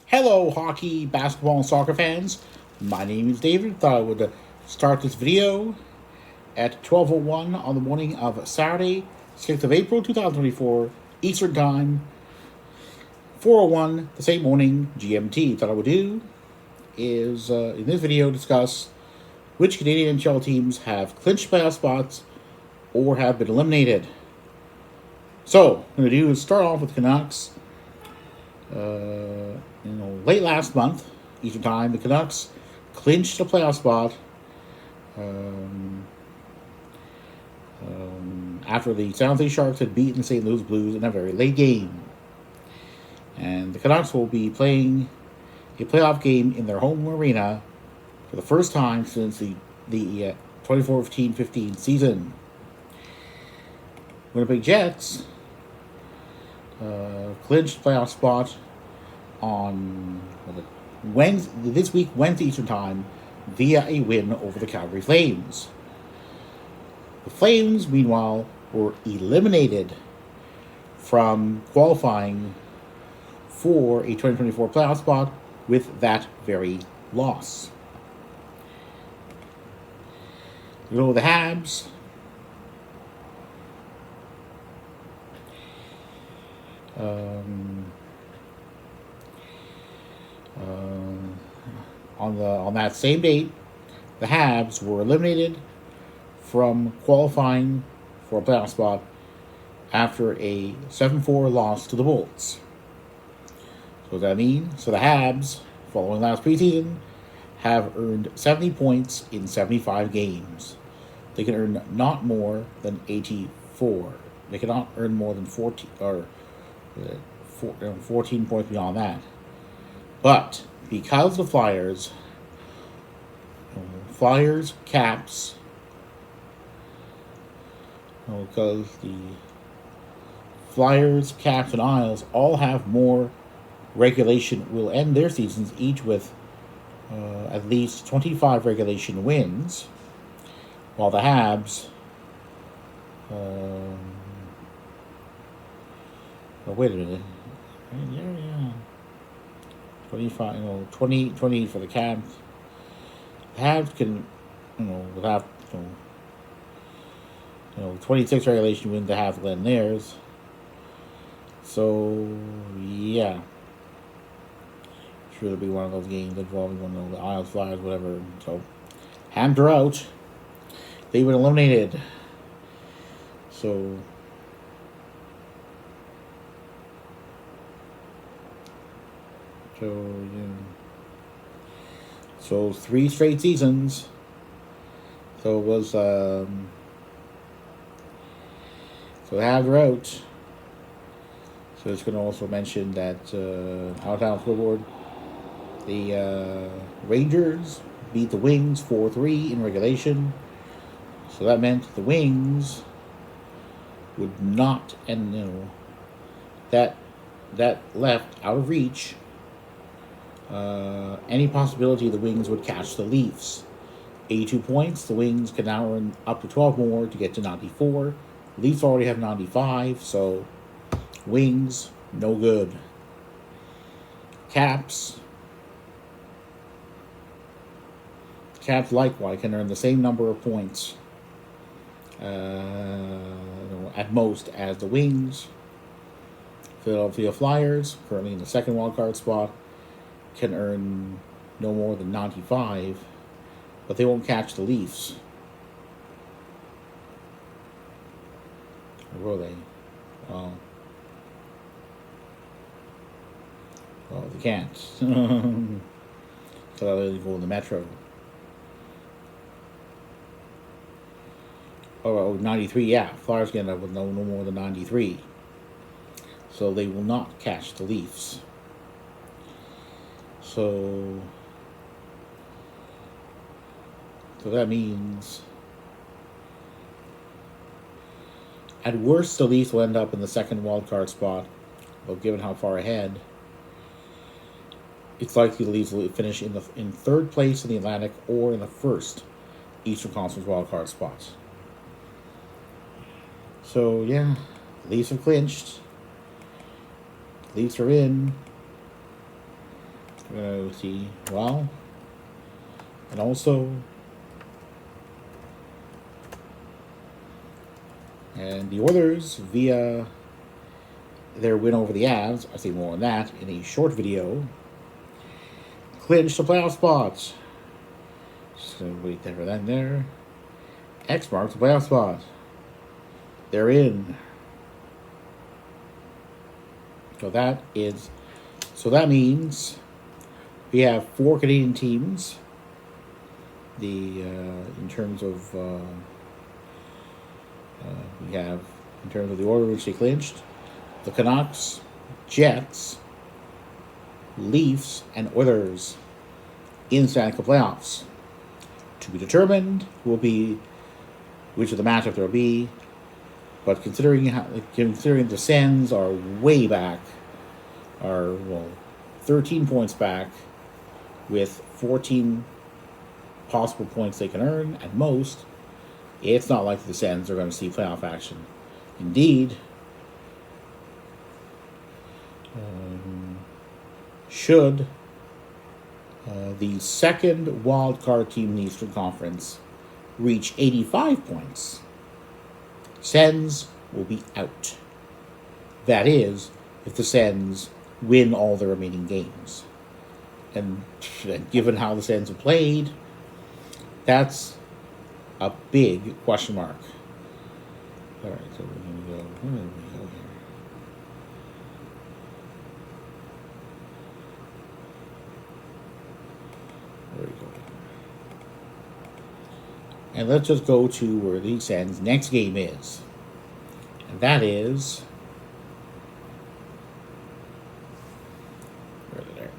Hello, hockey, basketball, and soccer fans. My name is David. Thought I would start this video at 12:01 on the morning of Saturday, 6th of April, 2024, Eastern Time, 4:01 the same morning, GMT. Thought I would do is, in this video, discuss which Canadian NHL teams have clinched playoff spots or have been eliminated. So, what I'm going to do is start off with Canucks. Late last month, Eastern Time, the Canucks clinched a playoff spot after the San Jose Sharks had beaten the St. Louis Blues in a very late game. And the Canucks will be playing a playoff game in their home arena for the first time since the 2014-15 season. Winnipeg Jets clinched playoff spot on Wednesday Eastern Time via a win over the Calgary Flames. The Flames, meanwhile, were eliminated from qualifying for a 2024 playoff spot with that very loss. You know, the Habs on that same date, the Habs were eliminated from qualifying for a playoff spot after a 7-4 loss to the Bolts. So what does that mean? So the Habs, following last preseason, have earned 70 points in 75 games. They can earn not more than 84. They cannot earn more than 14 points beyond that. But because the Flyers, Caps, because the Flyers, Caps, and Isles all have more regulation, will end their seasons each with at least 25 regulation wins, while the Habs, wait a minute, yeah, 25, 20 for the Caps. The Habs can, without, 26 regulation wins, the Habs will end theirs. So, yeah. Sure, it'll be one of those games involving one of the Isles, Flyers, whatever. So, Habs are out. They've been eliminated. So, yeah. So 3 straight seasons. So it was so the Habs are out. So it's going to also mention that out scoreboard, the Rangers beat the Wings 4-3 in regulation. So that meant the Wings would not, and that left out of reach any possibility the Wings would catch the Leafs. 82 points. The Wings can now earn up to 12 more to get to 94. Leafs already have 95, so Wings, no good. Caps likewise can earn the same number of points at most as the Wings. Philadelphia Flyers, currently in the second wildcard spot, can earn no more than 95, but they won't catch the Leafs. Or will they? Well, they can't. So they'll go in the Metro. 93, yeah. Flyers get up with no more than 93. So they will not catch the Leafs. So that means at worst the Leafs will end up in the second wildcard spot. But given how far ahead, it's likely the Leafs will finish in third place in the Atlantic or in the first Eastern Conference wildcard spot. So yeah, Leafs are clinched. Leafs are in. See, well, and also, and the Oilers via their win over the Avs. I'll say more on that in a short video. Clinched the playoff spots. So wait there for that there. X marks the playoff spot. They're in. So that means we have 4 Canadian teams. In terms of we have in terms of the order which they clinched, the Canucks, Jets, Leafs, and Oilers in Stanley Cup playoffs. To be determined will be which of the matchup there will be, but considering the Sens are way back, 13 points back, with 14 possible points they can earn at most, it's not likely the Sens are going to see playoff action. Indeed, should the second wild card team in the Eastern Conference reach 85 points, Sens will be out. That is, if the Sens win all their remaining games. And given how the Sens have played, that's a big question mark. All right, so we're going to go. Where do we go here? There we go. And let's just go to where the Sens' next game is. And that is. Where are they there?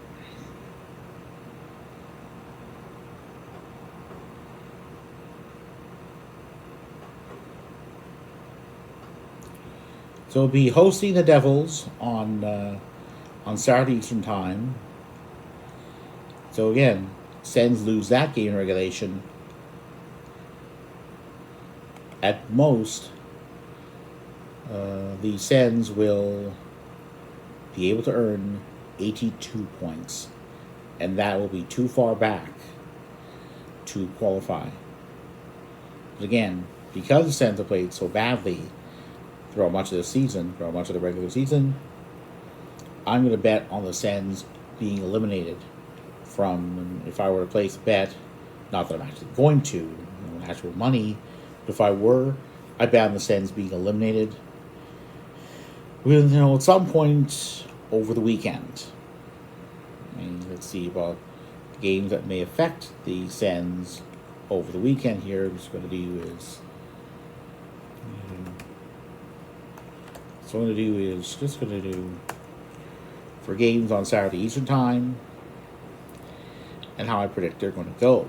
So it'll be hosting the Devils on Saturday Eastern Time. So again, Sens lose that game in regulation. At most, the Sens will be able to earn 82 points, and that will be too far back to qualify. But again, because the Sens have played so badly throughout much of the regular season, I'm going to bet on the Sens being eliminated from, if I were to place a bet, not that I'm actually going to, actual money, but if I were, I'd bet on the Sens being eliminated at some point over the weekend. Let's see about the games that may affect the Sens over the weekend here. What I'm just going to do is for games on Saturday Eastern Time and how I predict they're going to go.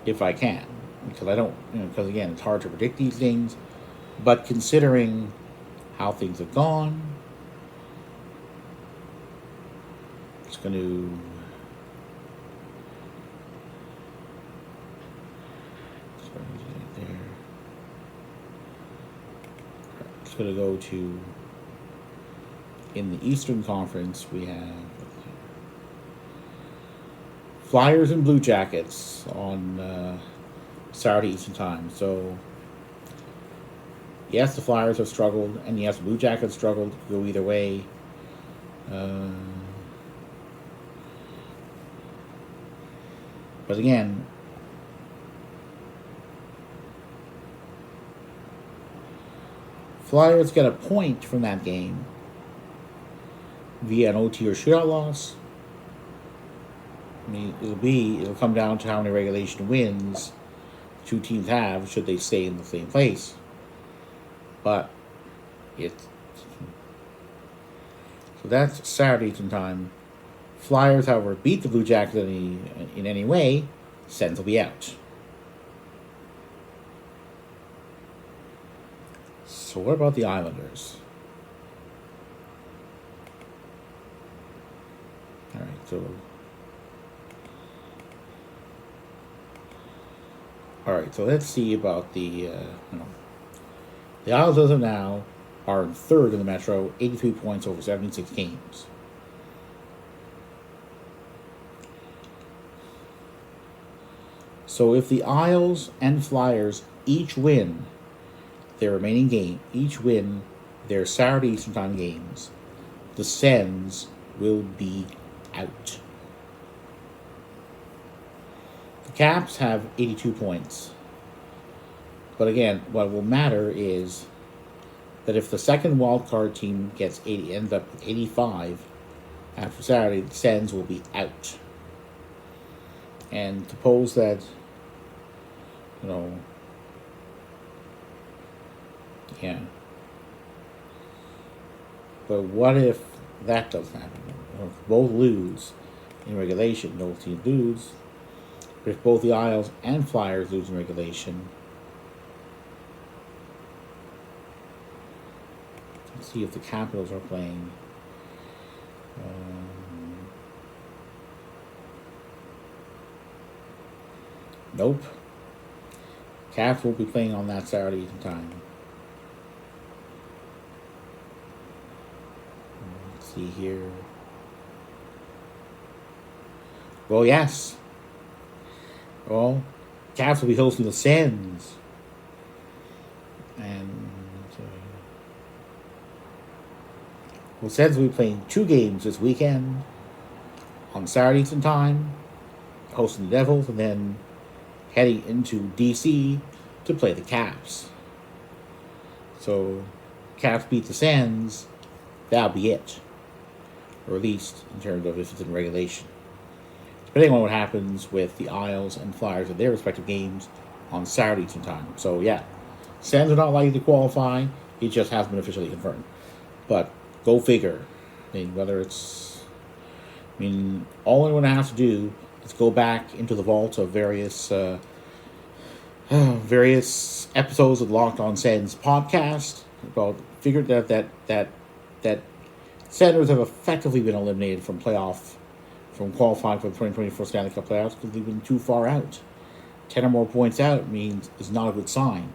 If I can. Because I don't, because again, it's hard to predict these things. But considering how things have gone, it's going to. It's going to go to. In the Eastern Conference, we have Flyers and Blue Jackets on Saturday Eastern Time. So, yes, the Flyers have struggled, and yes, the Blue Jackets struggled. Go either way. But again, Flyers get a point from that game via an OT or shootout loss. It'll come down to how many regulation wins two teams have should they stay in the same place. But so that's Saturday sometime. Flyers, however, beat the Blue Jackets in any way, Sens will be out. So what about the Islanders? All right, so let's see about the Islanders of now are in third in the Metro, 83 points over 76 games. So if the Isles and Flyers each win their remaining game, each win their Saturday Eastern Time games, the Sens will be out. The Caps have 82 points. But again, what will matter is that if the second wildcard team gets 80, ends up with 85 after Saturday, the Sens will be out. And suppose that, yeah. But what if that doesn't happen? If both lose in regulation, both teams lose. But if both the Isles and Flyers lose in regulation, let's see if the Capitals are playing. Nope. Caps will be playing on that Saturday Eastern Time. Let's see here. Well, yes. Well, Caps will be hosting the Sens. And Sens will be playing 2 games this weekend. On Saturday Eastern Time, hosting the Devils, and then heading into DC to play the Caps. So, Caps beat the Sens, that'll be it. Or at least in terms of if it's in regulation. Depending on what happens with the Isles and Flyers in their respective games on Saturday Eastern Time. So, yeah, Sens are not likely to qualify. It just hasn't been officially confirmed. But go figure. I mean, all anyone has to do is go back into the vault of various episodes of the Locked On Sens podcast about figured that Senators have effectively been eliminated from qualifying for the 2024 Stanley Cup playoffs because they've been too far out. 10 or more points out is not a good sign.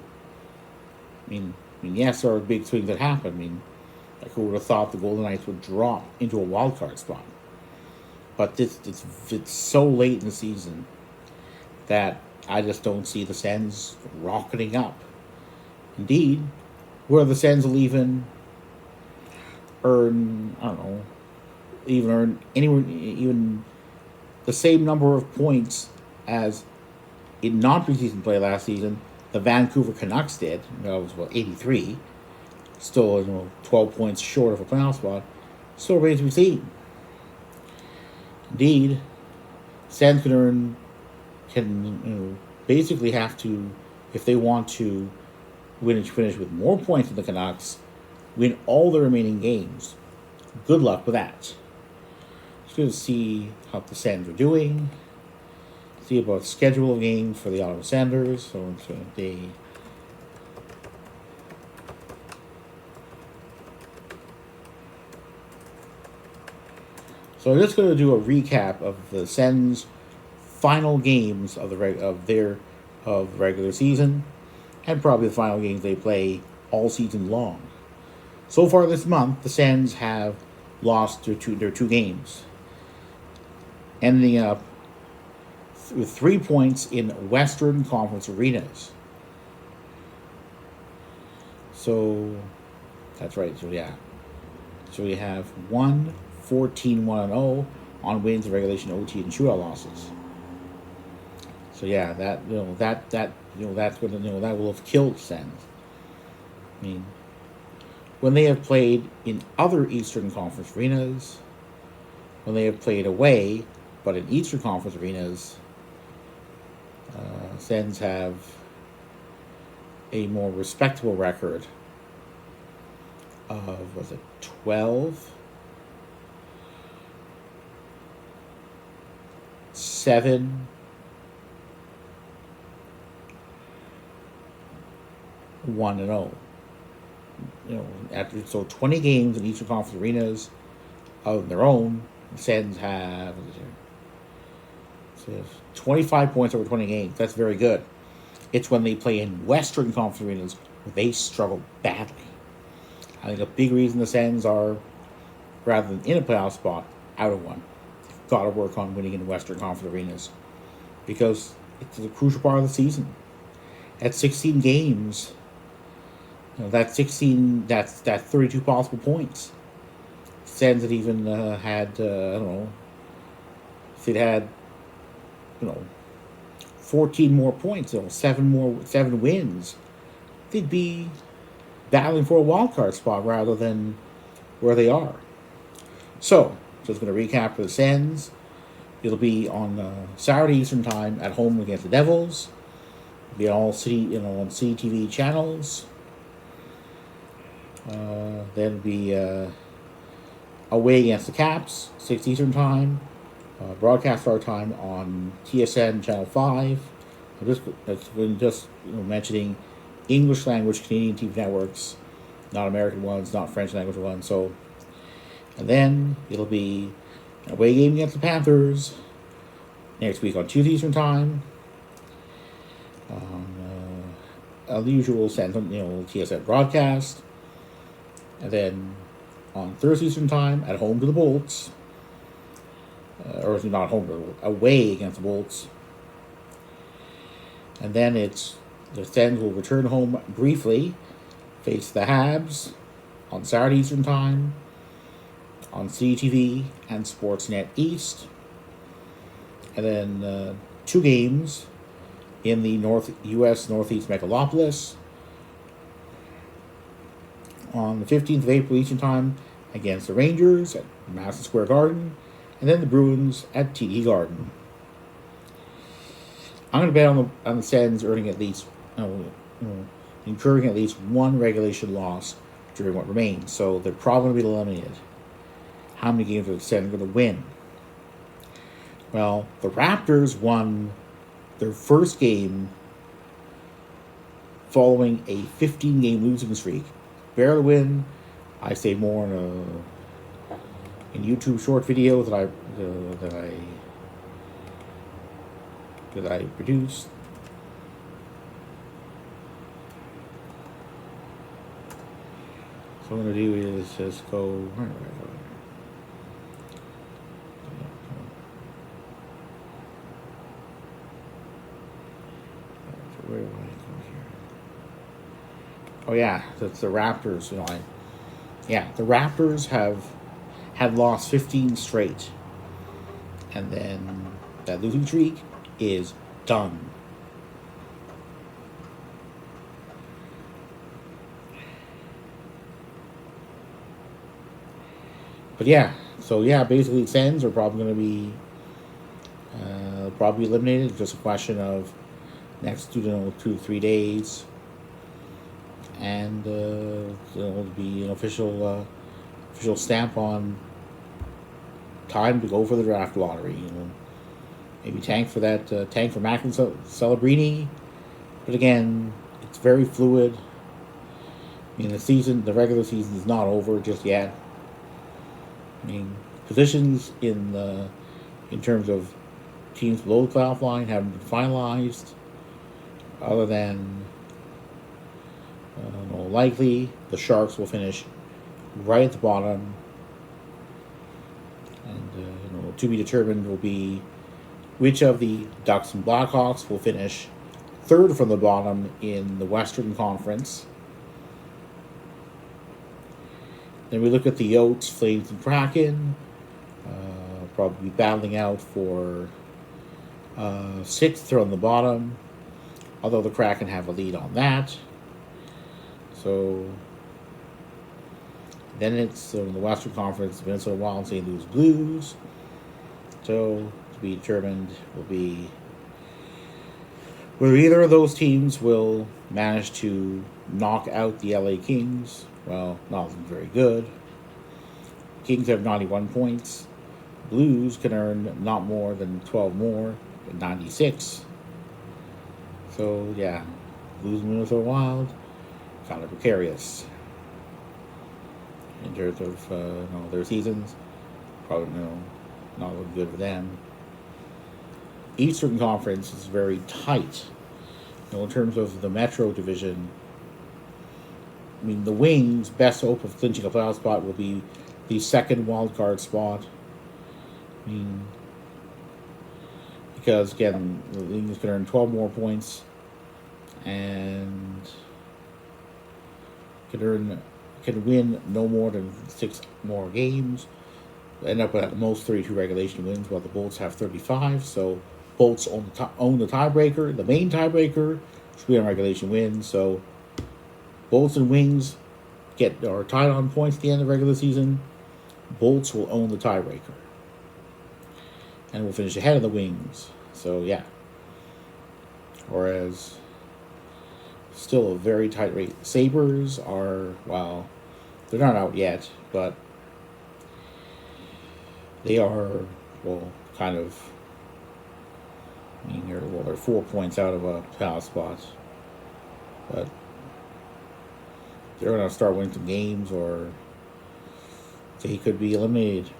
Yes, there are big swings that happen. Who would have thought the Golden Knights would drop into a wild card spot? But it's so late in the season that I just don't see the Sens rocketing up. Indeed, where the Sens will even earn, even the same number of points as in non-preseason play last season, the Vancouver Canucks did. It was 83. Still, 12 points short of a playoff spot. Still remains to be seen. Indeed, Sens can basically have to, if they want to finish with more points than the Canucks, win all the remaining games. Good luck with that. Just going to see how the Sens are doing. See about the schedule of games for the Ottawa Senators. So I'm just going to do a recap of the Sens' final games of the regular season, and probably the final games they play all season long. So far this month, the Sens have lost their two games, ending up with 3 points in Western Conference arenas. So that's right. So yeah, so we have 14-1-0 on wins in regulation, OT, and shootout losses. So yeah, that will have killed Sens. When they have played in other Eastern Conference arenas, when they have played away, but in Eastern Conference arenas, Sens have a more respectable record of 12, 7, 1-0. After 20 games in Eastern Conference arenas of their own, the Sens have 25 points over 20 games. That's very good. It's when they play in Western Conference arenas where they struggle badly. I think a big reason the Sens are, rather than in a playoff spot, out of one. They've got to work on winning in the Western Conference arenas because it's a crucial part of the season. At 16 games, that's 32 possible points. Sens had even had I don't know, if they'd had 14 more points, seven wins, they'd be battling for a wild card spot rather than where they are. So, just going to recap for the Sens. It'll be on Saturday Eastern Time at home against the Devils. It'll be all city, on CTV channels. Then it'll be away against the Caps, 6 Eastern Time. Broadcast start time on TSN Channel 5. I'm just mentioning English language Canadian TV networks, not American ones, not French language ones. So, and then it'll be an away game against the Panthers next week on Tuesday Eastern Time. The usual TSN broadcast, and then on Thursday Eastern Time at home to the Bolts. Or not home, but away against the Bolts. And then the Sens will return home briefly, face the Habs on Saturday Eastern Time, on CTV and Sportsnet East. And then 2 games in the U.S. Northeast Megalopolis on the 15th of April Eastern Time against the Rangers at Madison Square Garden. And then the Bruins at TD Garden. I'm going to bet on the Sens earning at least, incurring at least one regulation loss during what remains. So they're probably going to be eliminated. How many games are the Sens going to win? Well, the Raptors won their first game following a 15-game losing streak. Barely win. I say more in YouTube short videos that I produced. So what I'm going to do is just go. Where do I go here? Oh yeah, that's the Raptors. The Raptors had lost 15 straight, and then that losing streak is done. But basically Sens are probably going to be eliminated. It's just a question of next 2 to 3 days, and it'll be an official stamp on time to go for the draft lottery. Maybe tank for Macklin Celebrini, but again, it's very fluid. The regular season is not over just yet. Positions in terms of teams below the playoff line haven't been finalized, other than likely the Sharks will finish right at the bottom, and to be determined will be which of the Ducks and Blackhawks will finish third from the bottom in the Western Conference. Then we look at the Yotes, Flames, and Kraken, probably battling out for 6th from the bottom, although the Kraken have a lead on that. So then it's in the Western Conference, Minnesota Wild, St. Louis Blues. So to be determined will be whether either of those teams will manage to knock out the LA Kings. Well, not very good. Kings have 91 points. Blues can earn not more than 12 more, at 96. So, Blues and Minnesota Wild, kind of precarious in terms of their seasons. Probably not looking good for them. Eastern Conference is very tight. In terms of the Metro Division, I mean, the Wings' best hope of clinching a playoff spot will be the second wild card spot. I mean, because again, the Wings can earn 12 more points and can win no more than 6 more games. End up with at the most 32 regulation wins, while the Bolts have 35. So Bolts own the tiebreaker, the main tiebreaker, which will be on regulation wins. So Bolts and Wings are tied on points at the end of the regular season. Bolts will own the tiebreaker and will finish ahead of the Wings. So yeah. Whereas still a very tight race. Sabres are, well, they're not out yet, but they are, well, kind of, I mean, they're 4 points out of a playoff spot. But they're going to start winning some games, or they could be eliminated.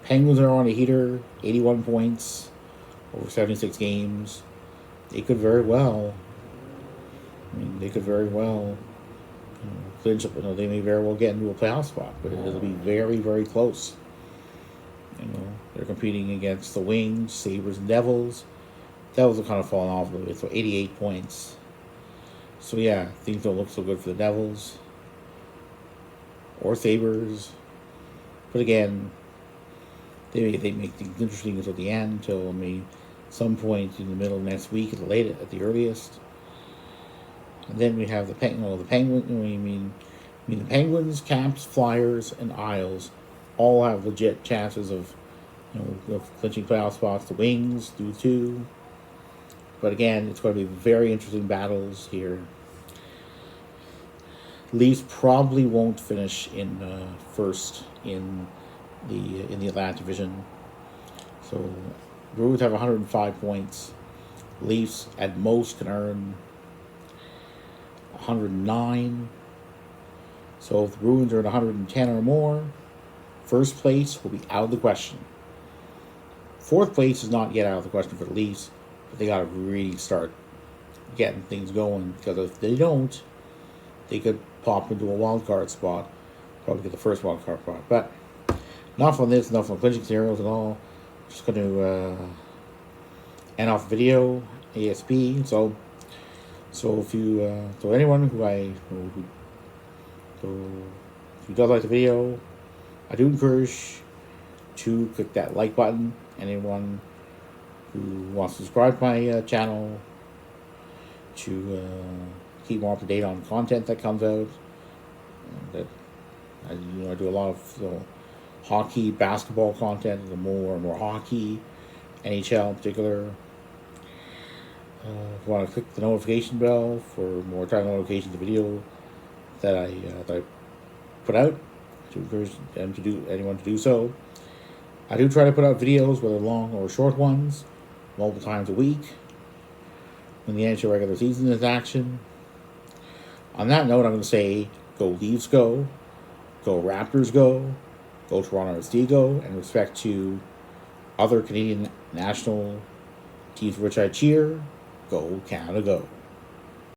Penguins are on a heater, 81 points over 76 games. They could very well, clinch up. They may very well get into a playoff spot, but it'll be very, very close. They're competing against the Wings, Sabres, and Devils. Devils are kind of falling off a little bit, so 88 points. So yeah, things don't look so good for the Devils or Sabres. But again, they make things interesting until the end, until some point in the middle of next week at the earliest. And then we have the Penguins. The Penguins, Caps, Flyers, and Isles all have legit chances of clinching playoff spots. The Wings do too. But again, it's going to be very interesting battles here. Leafs probably won't finish in first in the Atlantic Division. So Bruins have 105 points. Leafs at most can earn 109. So if the Bruins are at 110 or more, first place will be out of the question. Fourth place is not yet out of the question for the Leafs, but they got to really start getting things going, because if they don't, they could pop into a wild card spot, probably get the first wild card spot. But enough on this, enough on clinching scenarios and all. Just going to end off the video ASP. So if you anyone who does like the video, I do encourage to click that like button. Anyone who wants to subscribe to my channel to keep more up to date on content that comes out. I do a lot of hockey, basketball content, more and more hockey, NHL in particular. If you want to click the notification bell for more time notifications of the video that I put out, to encourage anyone to do so. I do try to put out videos, whether long or short ones, multiple times a week when the NHL regular season is action. On that note, I'm going to say, go Leafs go Raptors go Toronto ST go, and respect to other Canadian national teams for which I cheer, go Canada go.